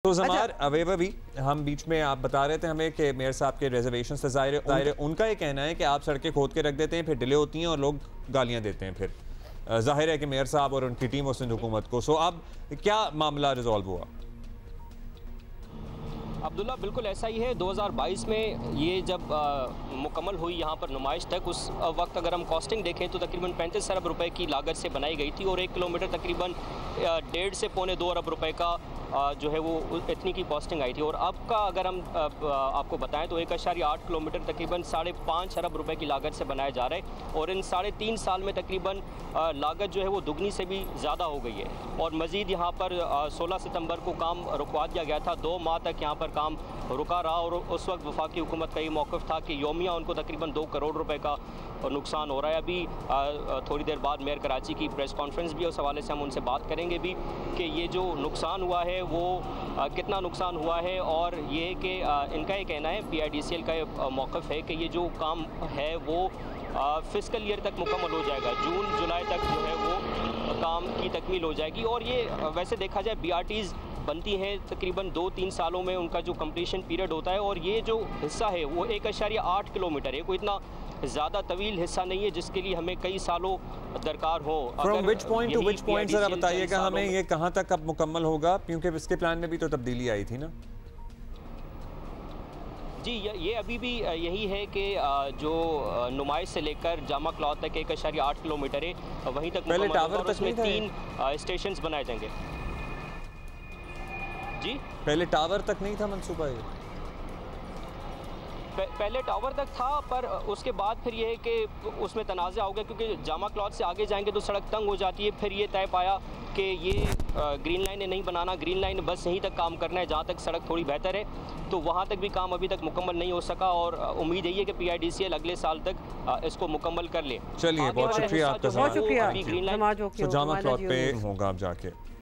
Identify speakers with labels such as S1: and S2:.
S1: तो ज़मार अवेवा भी हम बीच में आप बता रहे थे हमें कि मेयर साहब के रिजर्वेशन से ज़ाहिर उनका ये कहना है कि आप सड़कें खोद के रख देते हैं, फिर डिले होती हैं और लोग गालियां देते हैं। फिर जाहिर है कि मेयर साहब और उनकी टीम उस हुकूमत को। सो अब क्या मामला रिजॉल्व हुआ?
S2: अब्दुल्ला, बिल्कुल ऐसा ही है। 2022 में ये जब मुकम्मल हुई यहाँ पर नुमाइश तक, उस वक्त अगर हम कॉस्टिंग देखें तो तकरीबन 35 अरब रुपए की लागत से बनाई गई थी और 1 किलोमीटर तकरीबन 1.5 से पौने 2 अरब रुपए का जो है वो इतनी की कॉस्टिंग आई थी। और अब का अगर हम आपको बताएं तो 1.8 किलोमीटर तकरीबन 5.5 अरब रुपए की लागत से बनाया जा रहा है और इन 3.5 साल में तकरीबन लागत जो है वो दुगनी से भी ज़्यादा हो गई है। और मज़ीद यहाँ पर 16 सितंबर को काम रुकवा दिया गया था। 2 माह तक यहाँ पर काम रुका रहा और उस वक्त वफाकी हुकूमत का ये मौक़िफ़ था कि योमिया उनको तकरीबन 2 करोड़ रुपए का नुकसान हो रहा है। अभी थोड़ी देर बाद मेयर कराची की प्रेस कॉन्फ्रेंस भी है, उस हवाले से हम उनसे बात करेंगे भी कि ये जो नुकसान हुआ है वो कितना नुकसान हुआ है। और ये कि इनका ये कहना है, PIDCL का ये मौक़िफ़ है कि ये जो काम है वो फिस्कल ईयर तक मुकम्मल हो जाएगा। जून जुलाई तक जो है वो काम की तकमील हो जाएगी। और ये वैसे देखा जाए BRTs बनती हैं तकरीबन 2-3 सालों में उनका जो कंप्लीशन पीरियड होता है और ये जो हिस्सा है वो 1.8 किलोमीटर है। कोई इतना ज़्यादा तवील हिस्सा नहीं है जिसके लिए हमें कई सालों दरकार हो।
S1: From which point two which point ज़रा बताइएगा हमें, ये कहाँ तक अब मुकम्मल होगा, क्योंकि इसके प्लान में भी तो तब्दीली आई थी ना?
S2: जी, ये अभी भी यही है कि जो नुमाइश से लेकर जामा क्लॉथ तक 1.8 किलोमीटर है, वहीं तक
S1: पहले टावर तक
S2: में 3 स्टेशन बनाए जाएंगे। जी,
S1: पहले टावर तक नहीं था मंसूबा ये?
S2: पहले टावर तक था, पर उसके बाद फिर ये है कि उसमें तनाज़ा हो गया क्योंकि जामा क्लॉथ से आगे जाएंगे तो सड़क तंग हो जाती है। फिर ये तय पाया कि ये ग्रीन लाइन नहीं बनाना, ग्रीन लाइन बस यहीं तक काम करना है जहाँ तक सड़क थोड़ी बेहतर है। तो वहाँ तक भी काम अभी तक मुकम्मल नहीं हो सका और उम्मीद यही है कि PIDCL अगले साल तक इसको मुकम्मल कर ले।
S1: चलिए, बहुत शुक्रिया आपका।
S2: ग्रीन लाइन
S1: जामा क्लॉथ पे होगा आप जाके।